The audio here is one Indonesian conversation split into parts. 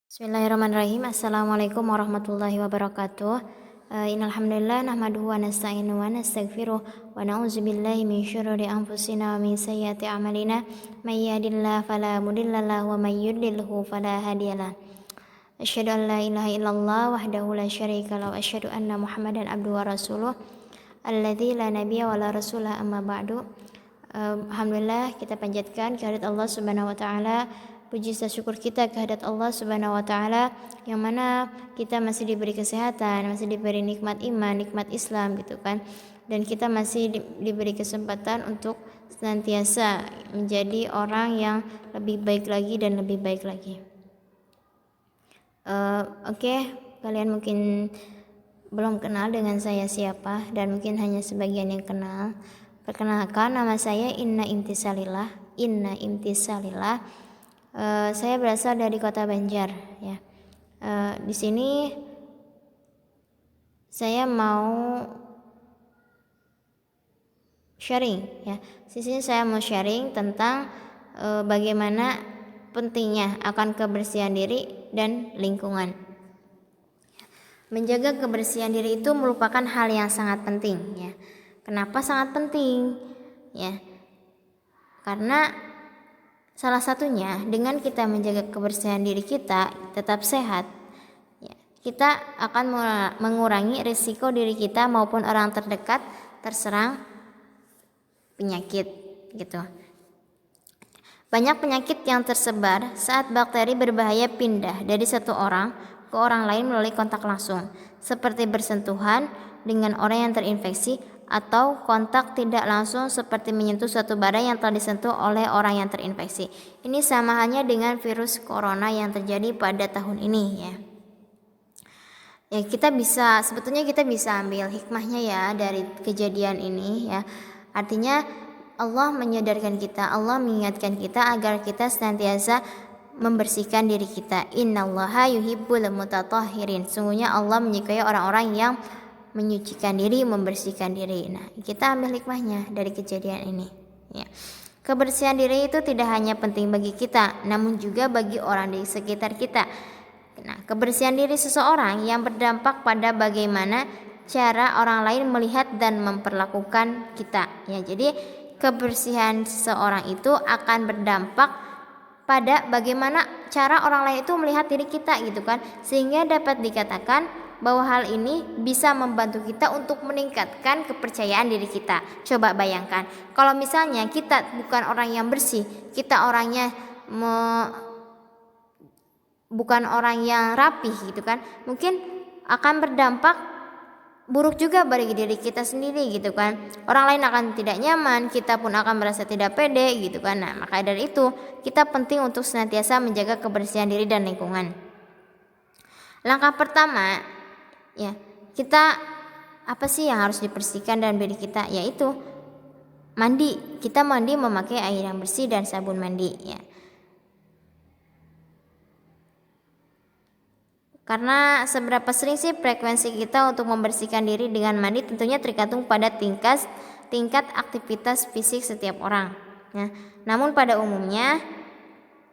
Bismillahirrahmanirrahim. Assalamualaikum warahmatullahi wabarakatuh. Innal hamdalillah nahmaduhu wa nasta'inu wa nastaghfiruh wa na'udzubillahi min syururi anfusina wa min sayyiati a'malina. May yahdihillahu fala mudhillalah wa may yudlilhu fala hadiyalah. Asyhadu an la ilaha illallah wahdahu la syarikalah wa asyhadu anna Muhammadan abduhu wa rasuluh alladzi la nabiyya wa la rasulah amma ba'du. Alhamdulillah, kita panjatkan kehadirat Allah Subhanahu wa taala. Puji dan syukur kita kehadirat Allah Subhanahu wa taala yang mana kita masih diberi kesehatan, masih diberi nikmat iman, nikmat Islam gitu kan. Dan kita masih diberi kesempatan untuk senantiasa menjadi orang yang lebih baik lagi dan lebih baik lagi. Oke, kalian mungkin belum kenal dengan saya siapa dan mungkin hanya sebagian yang kenal. Perkenalkan, nama saya Inna Imtisalillah. Saya berasal dari Kota Banjar ya. Di sini saya mau sharing ya. Di sini saya mau sharing tentang bagaimana pentingnya akan kebersihan diri dan lingkungan. Menjaga kebersihan diri itu merupakan hal yang sangat penting ya. Kenapa sangat penting? Ya. Karena salah satunya dengan kita menjaga kebersihan diri kita tetap sehat, ya, kita akan mengurangi risiko diri kita maupun orang terdekat terserang penyakit gitu. Banyak penyakit yang tersebar saat bakteri berbahaya pindah dari satu orang ke orang lain melalui kontak langsung, seperti bersentuhan dengan orang yang terinfeksi atau kontak tidak langsung seperti menyentuh suatu barang yang telah disentuh oleh orang yang terinfeksi. Ini sama halnya dengan virus corona yang terjadi pada tahun ini ya. Ya, sebetulnya kita bisa ambil hikmahnya ya dari kejadian ini ya. Artinya Allah menyadarkan kita, Allah mengingatkan kita agar kita senantiasa membersihkan diri kita. Innallaha yuhibbul mutatahhirin. Sungguhnya Allah menyukai orang-orang yang menyucikan diri, membersihkan diri. Nah, kita ambil hikmahnya dari kejadian ini ya. Kebersihan diri itu tidak hanya penting bagi kita, namun juga bagi orang di sekitar kita. Nah, kebersihan diri seseorang yang berdampak pada bagaimana cara orang lain melihat dan memperlakukan kita ya. Jadi kebersihan seseorang itu akan berdampak pada bagaimana cara orang lain itu melihat diri kita gitu kan, sehingga dapat dikatakan bahwa hal ini bisa membantu kita untuk meningkatkan kepercayaan diri kita. Coba bayangkan, kalau misalnya kita bukan orang yang bersih, kita orangnya bukan orang yang rapih gitu kan, mungkin akan berdampak buruk juga bagi diri kita sendiri gitu kan. Orang lain akan tidak nyaman, kita pun akan merasa tidak pede gitu kan. Nah, maka dari itu kita penting untuk senantiasa menjaga kebersihan diri dan lingkungan. Langkah pertama ya, kita apa sih yang harus dibersihkan dalam diri kita? Yaitu mandi. Kita mandi memakai air yang bersih dan sabun mandi ya. Karena seberapa sering sih frekuensi kita untuk membersihkan diri dengan mandi tentunya tergantung pada tingkat aktivitas fisik setiap orang ya. Namun pada umumnya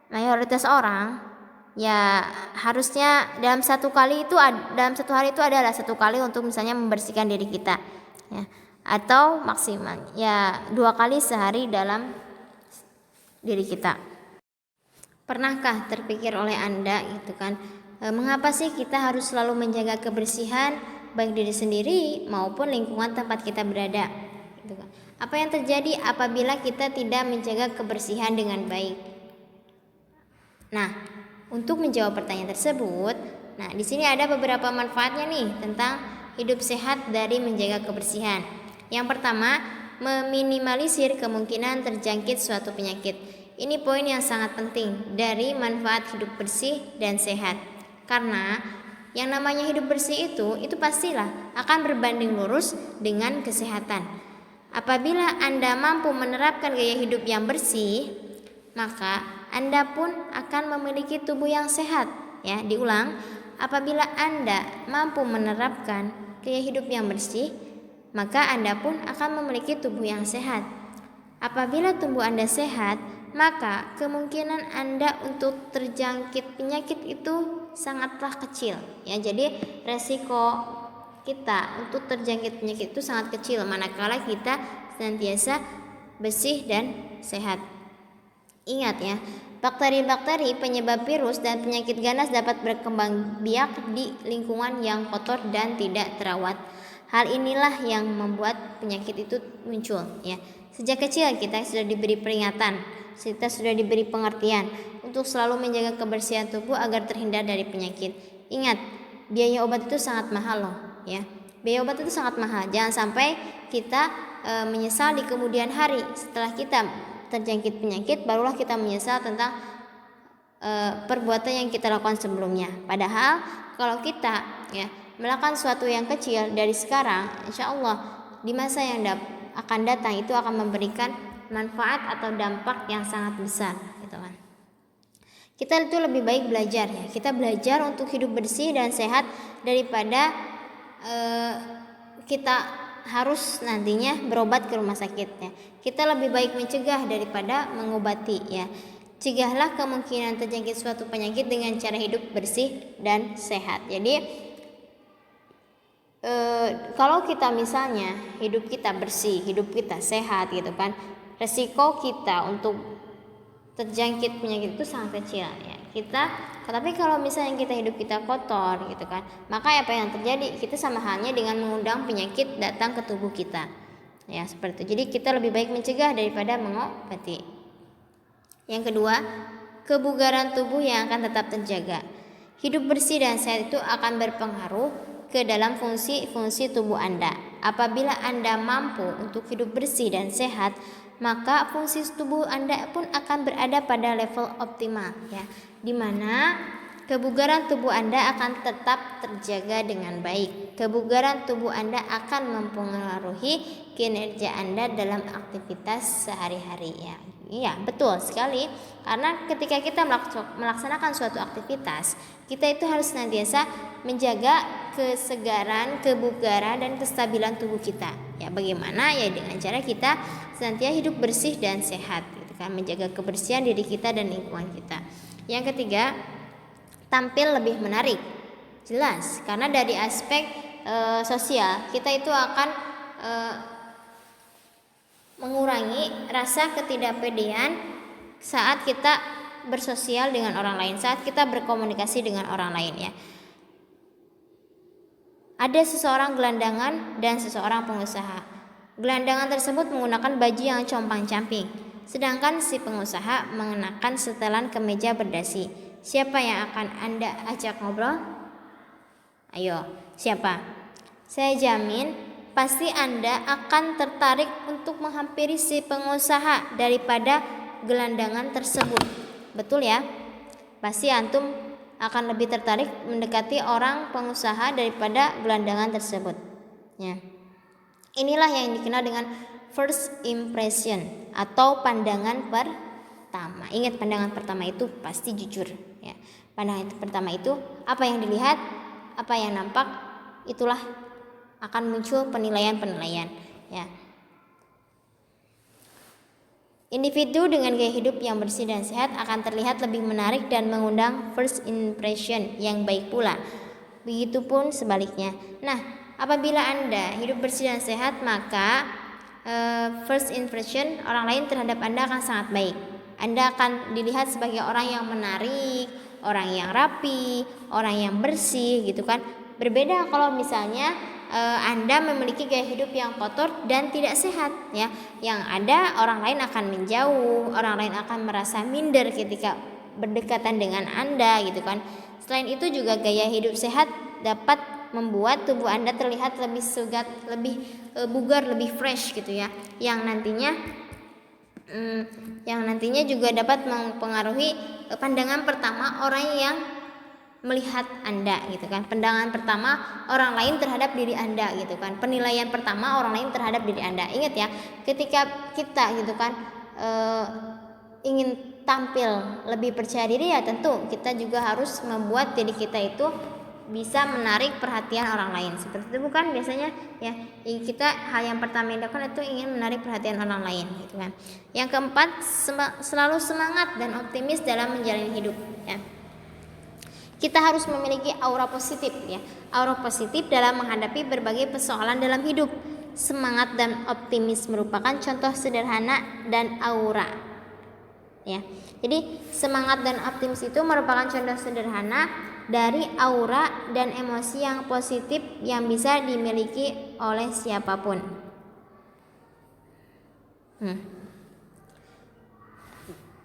mayoritas orang ya harusnya dalam satu hari itu adalah satu kali untuk misalnya membersihkan diri kita ya, atau maksimal ya 2 kali sehari dalam diri kita. Pernahkah terpikir oleh Anda gitu kan, mengapa sih kita harus selalu menjaga kebersihan baik diri sendiri maupun lingkungan tempat kita berada gitu kan? Apa yang terjadi apabila kita tidak menjaga kebersihan dengan baik? Nah, untuk menjawab pertanyaan tersebut, nah di sini ada beberapa manfaatnya nih tentang hidup sehat dari menjaga kebersihan. Yang pertama, meminimalisir kemungkinan terjangkit suatu penyakit. Ini poin yang sangat penting dari manfaat hidup bersih dan sehat. Karena yang namanya hidup bersih itu pastilah akan berbanding lurus dengan kesehatan. Apabila Anda mampu menerapkan gaya hidup yang bersih, maka Anda pun akan memiliki tubuh yang sehat ya. Diulang, apabila Anda mampu menerapkan gaya hidup yang bersih, maka Anda pun akan memiliki tubuh yang sehat. Apabila tubuh Anda sehat, maka kemungkinan Anda untuk terjangkit penyakit itu sangatlah kecil ya. Jadi resiko kita untuk terjangkit penyakit itu sangat kecil manakala kita senantiasa bersih dan sehat. Ingat ya, bakteri-bakteri penyebab virus dan penyakit ganas dapat berkembang biak di lingkungan yang kotor dan tidak terawat. Hal inilah yang membuat penyakit itu muncul ya. Sejak kecil kita sudah diberi peringatan, kita sudah diberi pengertian untuk selalu menjaga kebersihan tubuh agar terhindar dari penyakit. Ingat, biaya obat itu sangat mahal loh ya. Biaya obat itu sangat mahal. Jangan sampai kita menyesal di kemudian hari setelah kita terjangkit penyakit, barulah kita menyesal tentang perbuatan yang kita lakukan sebelumnya. Padahal kalau kita ya melakukan sesuatu yang kecil dari sekarang, insya Allah di masa yang akan datang itu akan memberikan manfaat atau dampak yang sangat besar, gitu kan. Kita itu lebih baik belajar ya. Kita belajar untuk hidup bersih dan sehat daripada kita harus nantinya berobat ke rumah sakit ya. Kita lebih baik mencegah daripada mengobati ya. Cegahlah kemungkinan terjangkit suatu penyakit dengan cara hidup bersih dan sehat. Jadi kalau kita misalnya hidup kita bersih, hidup kita sehat gitu kan, resiko kita untuk terjangkit penyakit itu sangat kecil ya. Tapi kalau misalnya kita hidup kita kotor gitu kan, maka apa yang terjadi? Kita sama halnya dengan mengundang penyakit datang ke tubuh kita. Ya, seperti itu. Jadi kita lebih baik mencegah daripada mengobati. Yang kedua, kebugaran tubuh yang akan tetap terjaga. Hidup bersih dan sehat itu akan berpengaruh ke dalam fungsi-fungsi tubuh Anda. Apabila Anda mampu untuk hidup bersih dan sehat, maka fungsi tubuh Anda pun akan berada pada level optimal ya, di mana kebugaran tubuh Anda akan tetap terjaga dengan baik. Kebugaran tubuh Anda akan mempengaruhi kinerja Anda dalam aktivitas sehari-hari ya. Iya, betul sekali. Karena ketika kita melaksanakan suatu aktivitas, kita itu harus senantiasa menjaga kesegaran, kebugaran dan kestabilan tubuh kita. Ya, bagaimana? Ya dengan cara kita senantiasa hidup bersih dan sehat, gitu kan, menjaga kebersihan diri kita dan lingkungan kita. Yang ketiga, tampil lebih menarik. Jelas, karena dari aspek sosial kita itu akan mengurangi rasa ketidakpedean saat kita bersosial dengan orang lain, saat kita berkomunikasi dengan orang lain ya. Ada seseorang gelandangan dan seseorang pengusaha. Gelandangan tersebut menggunakan baju yang compang-camping, sedangkan si pengusaha mengenakan setelan kemeja berdasi. Siapa yang akan Anda ajak ngobrol? Ayo, siapa? Saya jamin pasti Anda akan tertarik untuk menghampiri si pengusaha daripada gelandangan tersebut. Betul ya? Pasti antum akan lebih tertarik mendekati orang pengusaha daripada gelandangan tersebut. Ya. Inilah yang dikenal dengan first impression atau pandangan pertama. Ingat, pandangan pertama itu pasti jujur. Ya. Pandangan pertama itu apa yang dilihat, apa yang nampak, itulah akan muncul penilaian-penilaian ya. Individu dengan gaya hidup yang bersih dan sehat akan terlihat lebih menarik dan mengundang first impression yang baik pula. Begitupun sebaliknya. Nah, apabila Anda hidup bersih dan sehat, maka first impression orang lain terhadap Anda akan sangat baik. Anda akan dilihat sebagai orang yang menarik, orang yang rapi, orang yang bersih gitu kan. Berbeda kalau misalnya Anda memiliki gaya hidup yang kotor dan tidak sehat ya. Yang ada orang lain akan menjauh, orang lain akan merasa minder ketika berdekatan dengan Anda gitu kan. Selain itu juga gaya hidup sehat dapat membuat tubuh Anda terlihat lebih segar, lebih bugar, lebih fresh gitu ya. Yang nantinya juga dapat mempengaruhi pandangan pertama orang yang melihat Anda gitu kan. Pandangan pertama orang lain terhadap diri Anda gitu kan. Penilaian pertama orang lain terhadap diri Anda. Ingat ya, ketika kita gitu kan ingin tampil lebih percaya diri ya tentu kita juga harus membuat diri kita itu bisa menarik perhatian orang lain. Seperti itu bukan biasanya ya, kita hal yang pertama yang dilakukan itu ingin menarik perhatian orang lain gitu kan. Yang keempat, selalu semangat dan optimis dalam menjalani hidup ya. Kita harus memiliki aura positif ya. Aura positif dalam menghadapi berbagai persoalan dalam hidup. Semangat dan optimis merupakan contoh sederhana dan aura ya. Jadi semangat dan optimis itu merupakan contoh sederhana dari aura dan emosi yang positif yang bisa dimiliki oleh siapapun.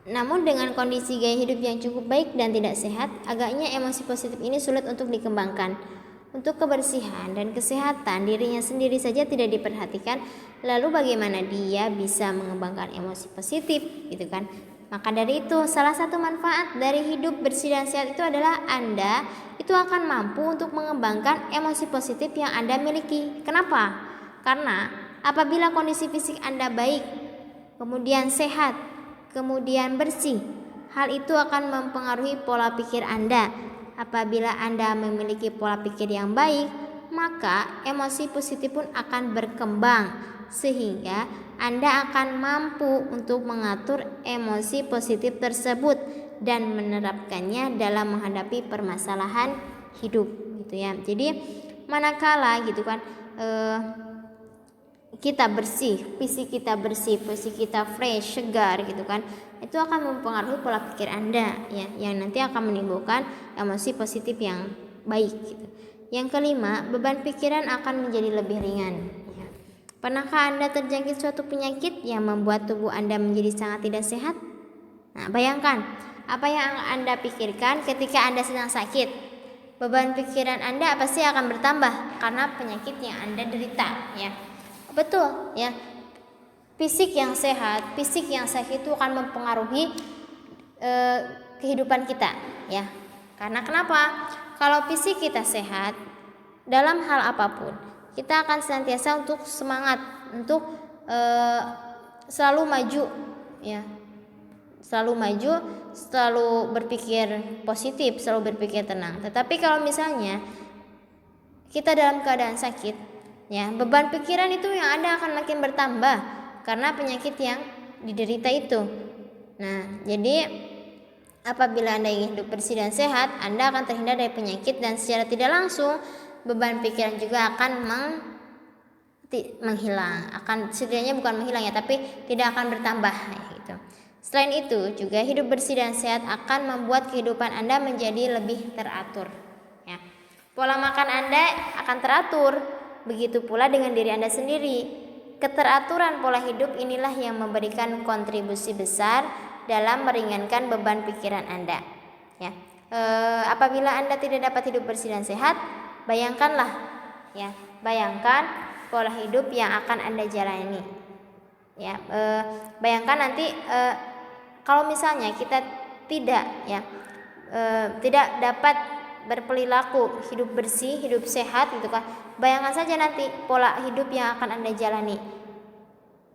Namun dengan kondisi gaya hidup yang cukup baik dan tidak sehat, agaknya emosi positif ini sulit untuk dikembangkan. Untuk kebersihan dan kesehatan dirinya sendiri saja tidak diperhatikan, lalu bagaimana dia bisa mengembangkan emosi positif gitu kan? Maka dari itu, salah satu manfaat dari hidup bersih dan sehat itu adalah Anda itu akan mampu untuk mengembangkan emosi positif yang Anda miliki. Kenapa? Karena apabila kondisi fisik Anda baik, kemudian sehat, kemudian bersih, hal itu akan mempengaruhi pola pikir Anda. Apabila Anda memiliki pola pikir yang baik, maka emosi positif pun akan berkembang, sehingga Anda akan mampu untuk mengatur emosi positif tersebut dan menerapkannya dalam menghadapi permasalahan hidup gitu ya. Jadi manakala gitu kan kita bersih, fisik kita bersih, fisik kita fresh, segar gitu kan, itu akan mempengaruhi pola pikir Anda ya, yang nanti akan menimbulkan emosi positif yang baik gitu. Yang kelima, beban pikiran akan menjadi lebih ringan ya. Pernahkah Anda terjangkit suatu penyakit yang membuat tubuh Anda menjadi sangat tidak sehat? Nah, bayangkan apa yang Anda pikirkan ketika Anda sedang sakit. Beban pikiran Anda pasti akan bertambah karena penyakit yang Anda derita ya. Betul ya. Fisik yang sehat itu akan mempengaruhi kehidupan kita ya. Karena kenapa? Kalau fisik kita sehat, dalam hal apapun kita akan senantiasa untuk semangat, untuk selalu maju ya. Selalu maju, selalu berpikir positif, selalu berpikir tenang. Tetapi kalau misalnya kita dalam keadaan sakit ya, beban pikiran itu yang ada akan makin bertambah karena penyakit yang diderita itu. Nah, jadi apabila Anda ingin hidup bersih dan sehat, Anda akan terhindar dari penyakit dan secara tidak langsung beban pikiran juga akan menghilang. Akan setidaknya bukan menghilang ya, tapi tidak akan bertambah gitu. Selain itu, juga hidup bersih dan sehat akan membuat kehidupan Anda menjadi lebih teratur ya. Pola makan Anda akan teratur. Begitu pula dengan diri Anda sendiri. Keteraturan pola hidup inilah yang memberikan kontribusi besar dalam meringankan beban pikiran Anda. Ya, apabila Anda tidak dapat hidup bersih dan sehat, bayangkanlah, ya, bayangkan pola hidup yang akan Anda jalani. Ya, bayangkan nanti kalau misalnya kita tidak dapat berperilaku hidup bersih, hidup sehat gitu kan. Bayangkan saja nanti pola hidup yang akan Anda jalani.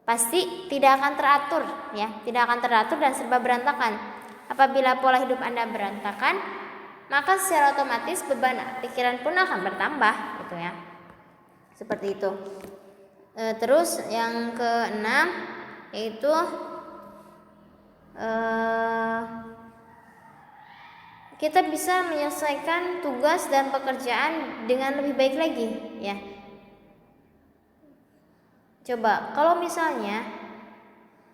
Pasti tidak akan teratur ya, tidak akan teratur dan serba berantakan. Apabila pola hidup Anda berantakan, maka secara otomatis beban pikiran pun akan bertambah gitu ya. Seperti itu. Terus yang keenam yaitu kita bisa menyelesaikan tugas dan pekerjaan dengan lebih baik lagi ya. Coba kalau misalnya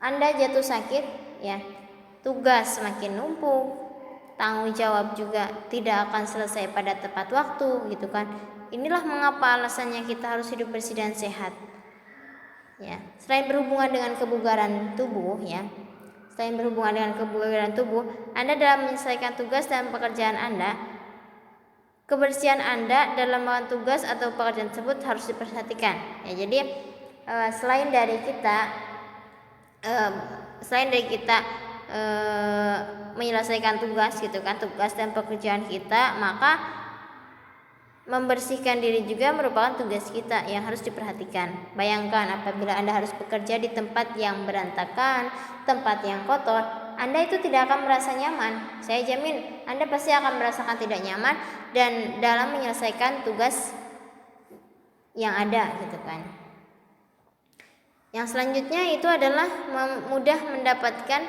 Anda jatuh sakit ya, tugas semakin numpuk, tanggung jawab juga tidak akan selesai pada tepat waktu gitu kan. Inilah mengapa alasannya kita harus hidup bersih dan sehat ya. Selain berhubungan dengan kebugaran tubuh ya, Anda dalam menyelesaikan tugas dan pekerjaan Anda, kebersihan Anda dalam melakukan tugas atau pekerjaan tersebut harus diperhatikan ya. Jadi selain dari kita menyelesaikan tugas gitu kan, tugas dan pekerjaan kita, maka membersihkan diri juga merupakan tugas kita yang harus diperhatikan. Bayangkan apabila Anda harus bekerja di tempat yang berantakan, tempat yang kotor, Anda itu tidak akan merasa nyaman. Saya jamin Anda pasti akan merasakan tidak nyaman dan dalam menyelesaikan tugas yang ada gitu kan. Yang selanjutnya itu adalah mudah mendapatkan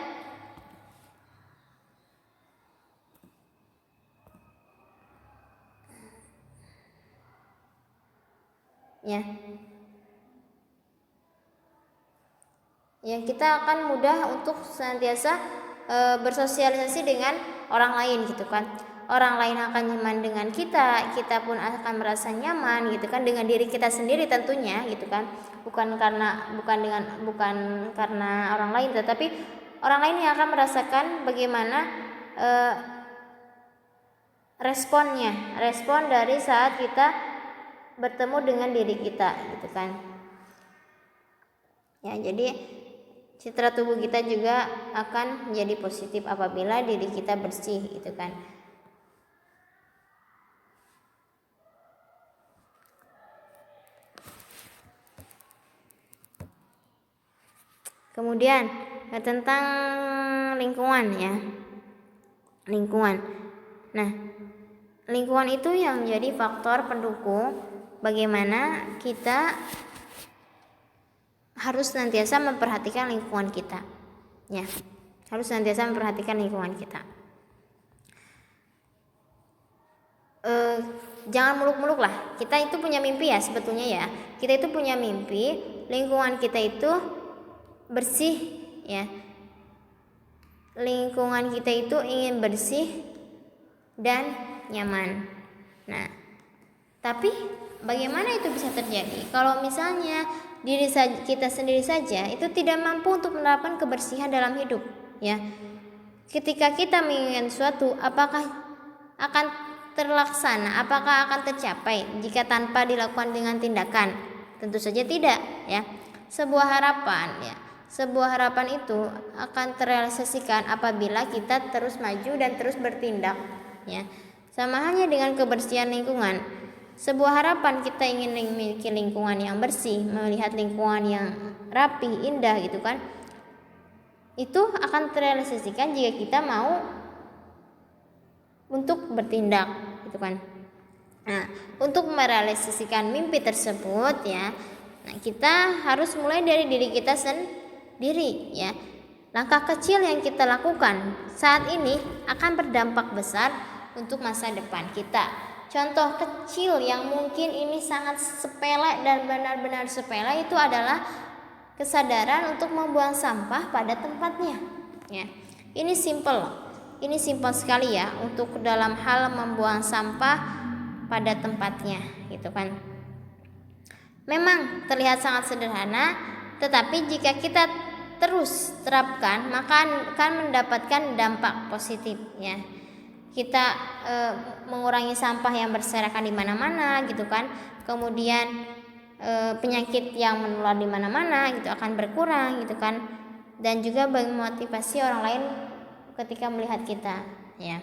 kita akan mudah untuk senantiasa bersosialisasi dengan orang lain gitu kan. Orang lain akan nyaman dengan kita pun akan merasa nyaman gitu kan dengan diri kita sendiri tentunya gitu kan. Bukan karena orang lain, tetapi orang lain yang akan merasakan bagaimana respon dari saat kita bertemu dengan diri kita gitu kan. Ya, jadi citra tubuh kita juga akan menjadi positif apabila diri kita bersih gitu kan. Kemudian tentang lingkungan ya. Nah, lingkungan itu yang menjadi faktor pendukung bagaimana kita harus senantiasa memperhatikan lingkungan kita. Ya, harus senantiasa memperhatikan lingkungan kita. Jangan muluk-muluk lah. Kita itu punya mimpi ya sebetulnya ya. Kita itu punya mimpi lingkungan kita itu bersih ya. Lingkungan kita itu ingin bersih dan nyaman. Nah, tapi bagaimana itu bisa terjadi kalau misalnya diri kita sendiri saja itu tidak mampu untuk menerapkan kebersihan dalam hidup ya. Ketika kita menginginkan sesuatu, apakah akan terlaksana, apakah akan tercapai jika tanpa dilakukan dengan tindakan? Tentu saja tidak ya. Sebuah harapan itu akan terrealisasikan apabila kita terus maju dan terus bertindak ya. Sama halnya dengan kebersihan lingkungan. Sebuah harapan kita ingin memiliki lingkungan yang bersih, melihat lingkungan yang rapi, indah gitu kan. Itu akan terrealisasikan jika kita mau untuk bertindak gitu kan. Nah, untuk merealisasikan mimpi tersebut ya, nah kita harus mulai dari diri kita sendiri ya. Langkah kecil yang kita lakukan saat ini akan berdampak besar untuk masa depan kita. Contoh kecil yang mungkin ini sangat sepele dan benar-benar sepele itu adalah kesadaran untuk membuang sampah pada tempatnya ya. Ini simple sekali ya untuk dalam hal membuang sampah pada tempatnya gitu kan. Memang terlihat sangat sederhana, tetapi jika kita terus terapkan maka akan mendapatkan dampak positif ya. Kita mengurangi sampah yang berserakan di mana-mana gitu kan. Kemudian penyakit yang menular di mana-mana gitu akan berkurang gitu kan. Dan juga memotivasi orang lain ketika melihat kita ya.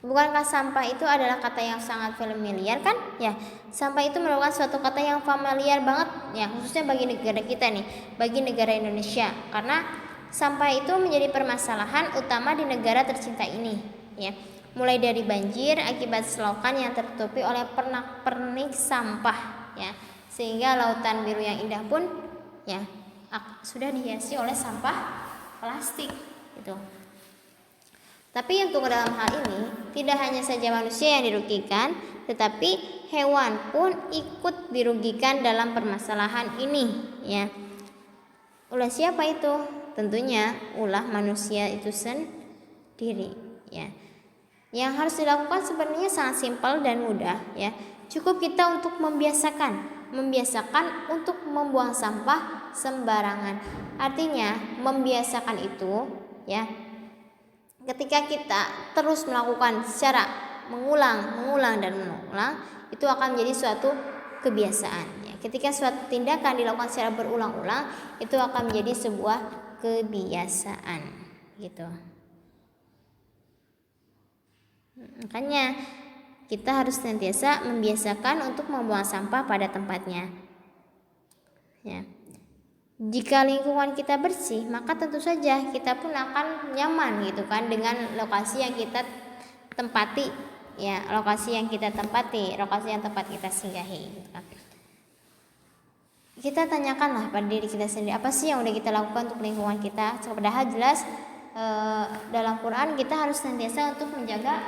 Bukankah sampah itu adalah kata yang sangat familiar kan ya. Sampah itu merupakan suatu kata yang familiar banget ya, khususnya bagi negara kita nih, bagi negara Indonesia, karena sampah itu menjadi permasalahan utama di negara tercinta ini ya. Mulai dari banjir akibat selokan yang tertutupi oleh pernak-pernik sampah ya, sehingga lautan biru yang indah pun ya sudah dihiasi oleh sampah plastik gitu. Tapi untuk dalam hal ini tidak hanya saja manusia yang dirugikan, tetapi hewan pun ikut dirugikan dalam permasalahan ini ya. Ulah siapa itu? Tentunya ulah manusia itu sendiri ya. Yang harus dilakukan sebenarnya sangat simpel dan mudah ya. Cukup kita untuk membiasakan untuk membuang sampah sembarangan. Artinya membiasakan itu ya. Ketika kita terus melakukan secara mengulang dan mengulang, itu akan menjadi suatu kebiasaan ya. Ketika suatu tindakan dilakukan secara berulang-ulang, itu akan menjadi sebuah kebiasaan gitu. Makanya kita harus senantiasa membiasakan untuk membuang sampah pada tempatnya ya. Jika lingkungan kita bersih, maka tentu saja kita pun akan nyaman gitu kan dengan lokasi yang kita tempati, ya, lokasi yang tempat kita singgahi gitu kan. Kita tanyakanlah pada diri kita sendiri, apa sih yang udah kita lakukan untuk lingkungan kita. Padahal jelas dalam Quran kita harus senantiasa untuk menjaga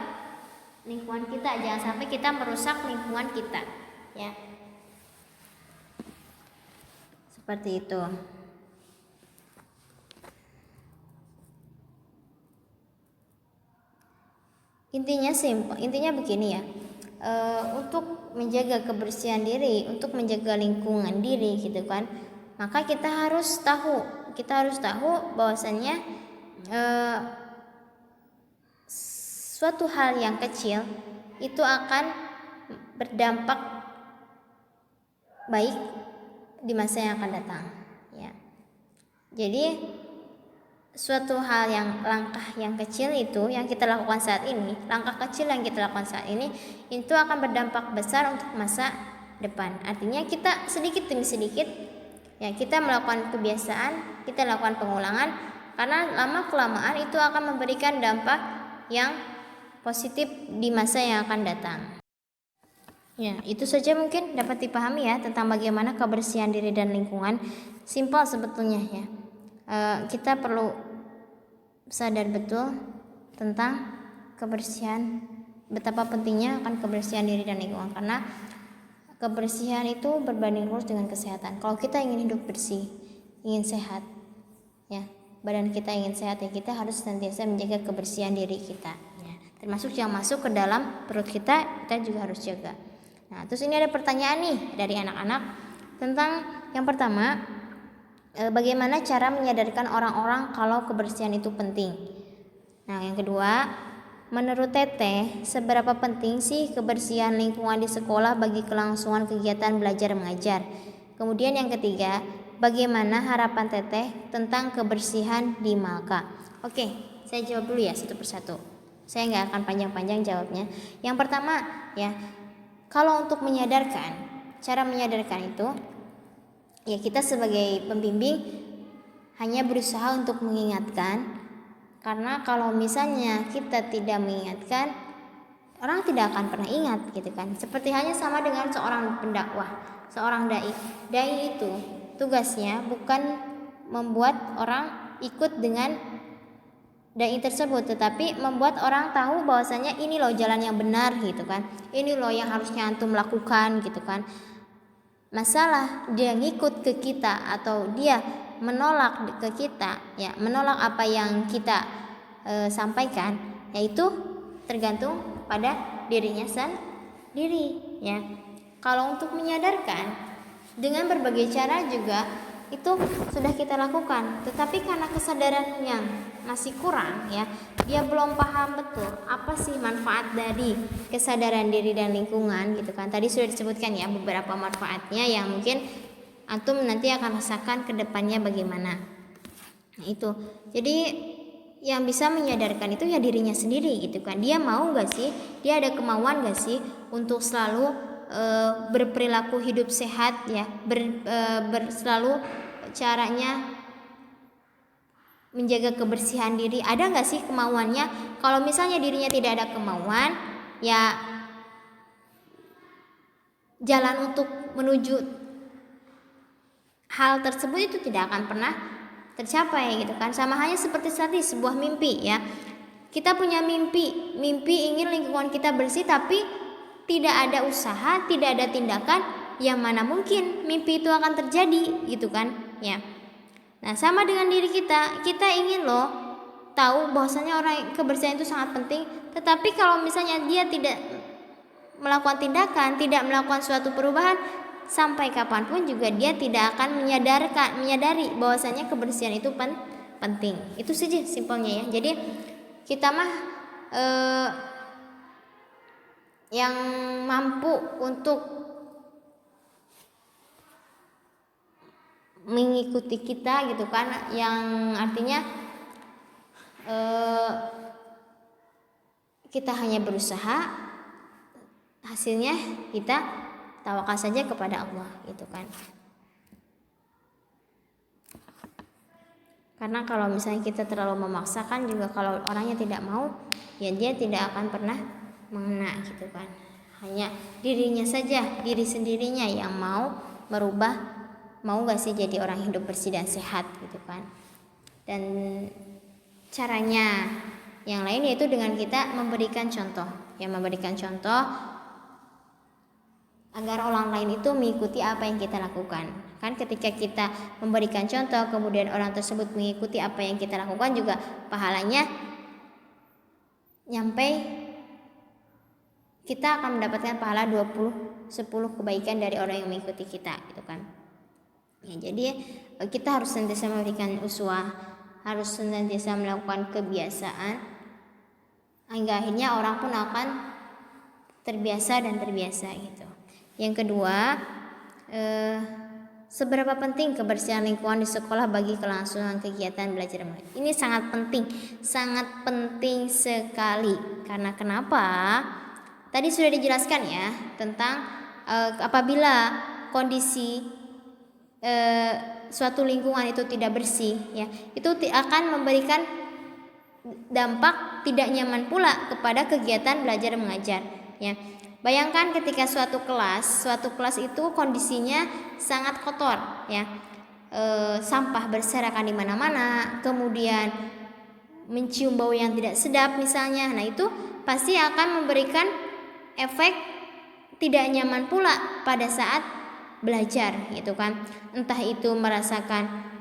lingkungan kita, jangan sampai kita merusak lingkungan kita, ya. Seperti itu. Intinya begini ya. Untuk menjaga kebersihan diri, untuk menjaga lingkungan diri gitu kan, maka kita harus tahu bahwasannya suatu hal yang kecil itu akan berdampak baik di masa yang akan datang, ya. Jadi suatu hal langkah yang kecil itu yang kita lakukan saat ini, itu akan berdampak besar untuk masa depan. Artinya kita sedikit demi sedikit, ya, kita melakukan kebiasaan, kita lakukan pengulangan, karena lama kelamaan itu akan memberikan dampak yang positif di masa yang akan datang. Ya, itu saja mungkin dapat dipahami ya tentang bagaimana kebersihan diri dan lingkungan. Simpel sebetulnya ya. Kita perlu sadar betul tentang kebersihan, betapa pentingnya akan kebersihan diri dan lingkungan, karena kebersihan itu berbanding lurus dengan kesehatan. Kalau kita ingin hidup bersih, ingin sehat, ya, badan kita ingin sehat, ya, kita harus senantiasa menjaga kebersihan diri kita, ya. Termasuk yang masuk ke dalam perut kita juga harus jaga. Nah, terus ini ada pertanyaan nih dari anak-anak tentang yang pertama, bagaimana cara menyadarkan orang-orang kalau kebersihan itu penting. Nah, yang kedua, menurut Teteh, seberapa penting sih kebersihan lingkungan di sekolah bagi kelangsungan kegiatan belajar mengajar? Kemudian yang ketiga, bagaimana harapan Teteh tentang kebersihan di Malaka? Oke, saya jawab dulu ya satu persatu. Saya nggak akan panjang-panjang jawabnya. Yang pertama, ya, kalau untuk cara menyadarkan itu, ya, kita sebagai pembimbing hanya berusaha untuk mengingatkan, karena kalau misalnya kita tidak mengingatkan, orang tidak akan pernah ingat gitu kan. Seperti hanya sama dengan seorang pendakwah, seorang dai. Dai itu tugasnya bukan membuat orang ikut dengan dai tersebut, tetapi membuat orang tahu bahwasanya ini loh jalan yang benar gitu kan. Ini loh yang harusnya antum lakukan gitu kan. Masalah dia ngikut ke kita atau dia menolak ke kita, ya, menolak apa yang kita sampaikan, yaitu tergantung pada dirinya sendiri, ya. Kalau untuk menyadarkan dengan berbagai cara juga itu sudah kita lakukan, tetapi karena kesadaran yang masih kurang, ya, dia belum paham betul apa sih manfaat dari kesadaran diri dan lingkungan gitu kan. Tadi sudah disebutkan ya beberapa manfaatnya yang mungkin antum nanti akan rasakan ke depannya bagaimana. Nah, itu. Jadi yang bisa menyadarkan itu ya dirinya sendiri gitu kan. Dia mau gak sih? Dia ada kemauan gak sih untuk selalu berperilaku hidup sehat, ya, selalu caranya menjaga kebersihan diri. Ada nggak sih kemauannya? Kalau misalnya dirinya tidak ada kemauan, ya jalan untuk menuju hal tersebut itu tidak akan pernah tercapai gitu kan. Sama halnya seperti tadi sebuah mimpi, ya. Kita punya mimpi ingin lingkungan kita bersih, tapi tidak ada usaha, tidak ada tindakan, yang mana mungkin mimpi itu akan terjadi gitu kan, ya. Nah, sama dengan diri kita ingin loh tahu bahwasanya kebersihan itu sangat penting, tetapi kalau misalnya dia tidak melakukan tindakan, tidak melakukan suatu perubahan, sampai kapanpun juga dia tidak akan menyadari bahwasanya kebersihan itu penting. Itu saja simpelnya, ya. Jadi kita mah yang mampu untuk mengikuti kita gitu kan, yang artinya kita hanya berusaha, hasilnya kita tawakal saja kepada Allah gitu kan. Karena kalau misalnya kita terlalu memaksakan juga, kalau orangnya tidak mau, ya dia tidak akan pernah mengena gitu kan. Hanya dirinya saja, diri sendirinya yang mau merubah, mau gak sih jadi orang hidup bersih dan sehat gitu kan. Dan caranya yang lain yaitu dengan kita memberikan contoh, memberikan contoh agar orang lain itu mengikuti apa yang kita lakukan. Kan ketika kita memberikan contoh kemudian orang tersebut mengikuti apa yang kita lakukan, juga pahalanya nyampe, kita akan mendapatkan pahala 10 kebaikan dari orang yang mengikuti kita gitu kan. Ya, jadi kita harus senantiasa memberikan uswah, harus senantiasa melakukan kebiasaan hingga akhirnya orang pun akan terbiasa dan terbiasa gitu. Yang kedua, seberapa penting kebersihan lingkungan di sekolah bagi kelangsungan kegiatan belajar mengajar? Ini sangat penting sekali. Karena kenapa? Tadi sudah dijelaskan ya tentang apabila kondisi suatu lingkungan itu tidak bersih, ya, itu akan memberikan dampak tidak nyaman pula kepada kegiatan belajar mengajar, ya. Bayangkan ketika suatu kelas itu kondisinya sangat kotor, ya, sampah berserakan di mana-mana, kemudian mencium bau yang tidak sedap misalnya. Nah, itu pasti akan memberikan efek tidak nyaman pula pada saat belajar, gitu kan. Entah itu merasakan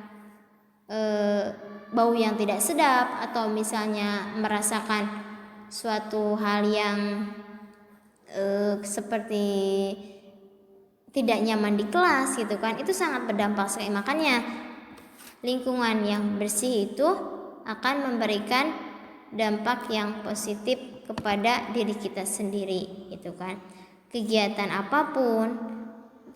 bau yang tidak sedap, atau misalnya merasakan suatu hal yang seperti tidak nyaman di kelas gitu kan. Itu sangat berdampak sekali. Makanya lingkungan yang bersih itu akan memberikan dampak yang positif kepada diri kita sendiri gitu kan. Kegiatan apapun,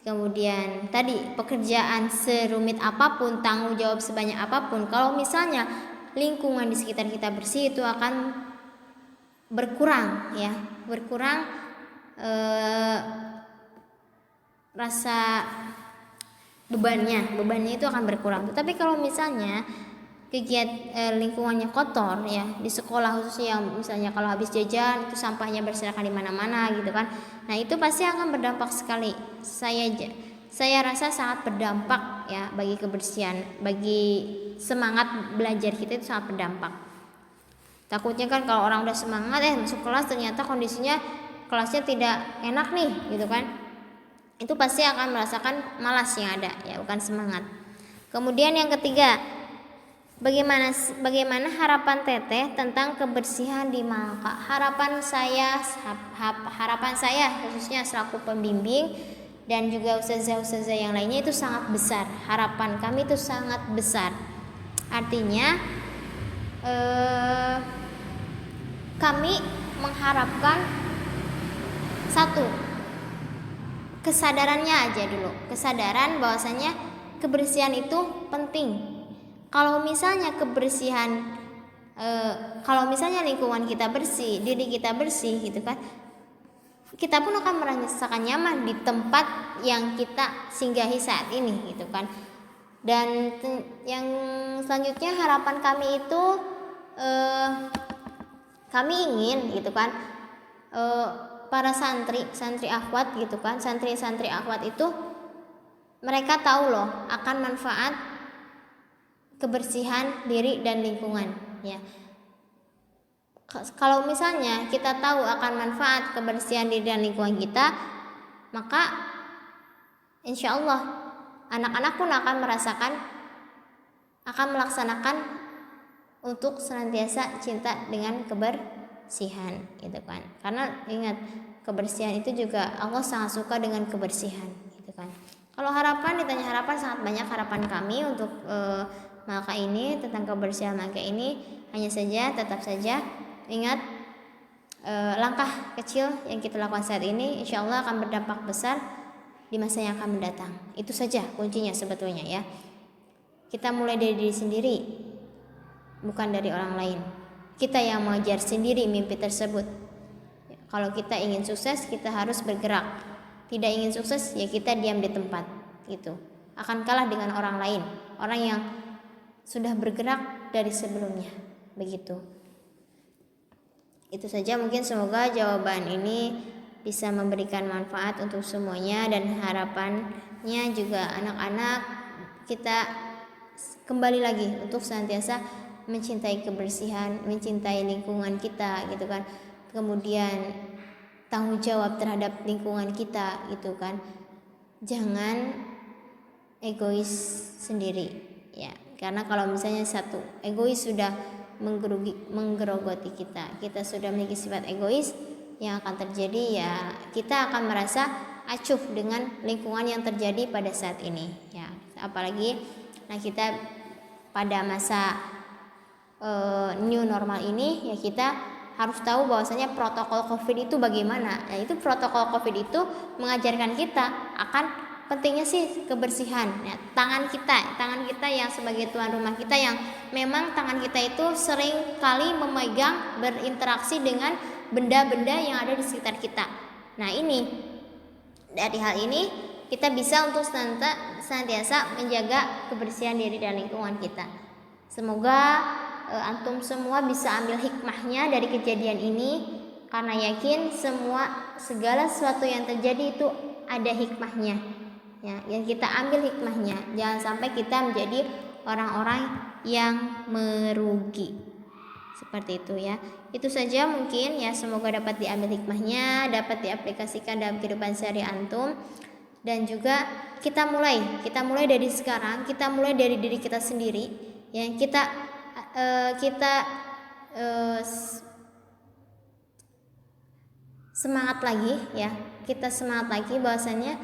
kemudian tadi pekerjaan serumit apapun, tanggung jawab sebanyak apapun, kalau misalnya lingkungan di sekitar kita bersih, itu akan berkurang, ya, berkurang rasa bebannya itu akan berkurang. Tapi kalau misalnya lingkungannya kotor, ya, di sekolah khususnya, misalnya kalau habis jajan itu sampahnya berserakan di mana-mana gitu kan. Nah, itu pasti akan berdampak sekali. Saya rasa sangat berdampak, ya, bagi kebersihan, bagi semangat belajar kita itu sangat berdampak. Takutnya kan kalau orang udah semangat masuk kelas ternyata kondisinya kelasnya tidak enak nih gitu kan. Itu pasti akan merasakan malas yang ada, ya, bukan semangat. Kemudian yang ketiga, bagaimana harapan Teteh tentang kebersihan di Malaka? Harapan saya khususnya selaku pembimbing dan juga ustazah-ustazah yang lainnya itu sangat besar. Harapan kami itu sangat besar. Artinya kami mengharapkan satu, kesadarannya aja dulu, kesadaran bahwasanya kebersihan itu penting. Kalau misalnya kalau misalnya lingkungan kita bersih, diri kita bersih gitu kan, kita pun akan merasakan nyaman di tempat yang kita singgahi saat ini gitu kan. Dan yang selanjutnya harapan kami itu kami ingin gitu kan, para santri akhwat gitu kan, santri akhwat itu mereka tahu loh akan manfaat kebersihan diri dan lingkungan, ya. Kalau misalnya kita tahu akan manfaat kebersihan diri dan lingkungan kita, maka insya Allah anak-anak pun akan melaksanakan untuk senantiasa cinta dengan kebersihan gitu kan. Karena ingat, kebersihan itu juga Allah sangat suka dengan kebersihan gitu kan. Kalau ditanya harapan, sangat banyak harapan kami untuk Malaka ini, tentang kebersihan Malaka ini. Hanya saja tetap saja ingat, langkah kecil yang kita lakukan saat ini insya Allah akan berdampak besar di masa yang akan mendatang. Itu saja kuncinya sebetulnya, ya. Kita mulai dari diri sendiri, bukan dari orang lain. Kita yang mengejar sendiri mimpi tersebut. Kalau kita ingin sukses, kita harus bergerak. Tidak ingin sukses, ya kita diam di tempat. Itu akan kalah dengan orang lain, orang yang sudah bergerak dari sebelumnya. Begitu. Itu saja, mungkin semoga jawaban ini bisa memberikan manfaat untuk semuanya, dan harapannya juga anak-anak kita kembali lagi untuk senantiasa mencintai kebersihan, mencintai lingkungan kita gitu kan. Kemudian tanggung jawab terhadap lingkungan kita gitu kan. Jangan egois sendiri ya. Karena kalau misalnya satu egois sudah menggerogoti kita sudah memiliki sifat egois, yang akan terjadi ya kita akan merasa acuh dengan lingkungan yang terjadi pada saat ini ya. Apalagi kita pada masa new normal ini ya, kita harus tahu bahwasanya protokol COVID itu bagaimana. Itu protokol COVID itu mengajarkan kita akan pentingnya sih kebersihan ya. Tangan kita yang sebagai tuan rumah kita, yang memang tangan kita itu sering kali memegang, berinteraksi dengan benda-benda yang ada di sekitar kita. Nah ini, dari hal ini kita bisa untuk senantiasa menjaga kebersihan diri dan lingkungan kita. Semoga antum semua bisa ambil hikmahnya dari kejadian ini, karena yakin segala sesuatu yang terjadi itu ada hikmahnya ya, yang kita ambil hikmahnya. Jangan sampai kita menjadi orang-orang yang merugi, seperti itu ya. Itu saja mungkin ya, semoga dapat diambil hikmahnya, dapat diaplikasikan dalam kehidupan sehari antum. Dan juga kita mulai dari sekarang, kita mulai dari diri kita sendiri ya. Kita semangat lagi ya, kita semangat lagi bahwasanya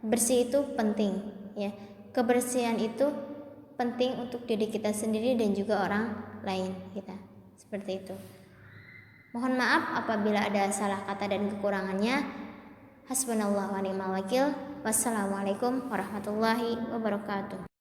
bersih itu penting ya. Kebersihan itu penting untuk diri kita sendiri dan juga orang lain kita, seperti itu. Mohon maaf apabila ada salah kata dan kekurangannya. Hasbunallahu wa ni'mal wakil. Wassalamualaikum warahmatullahi wabarakatuh.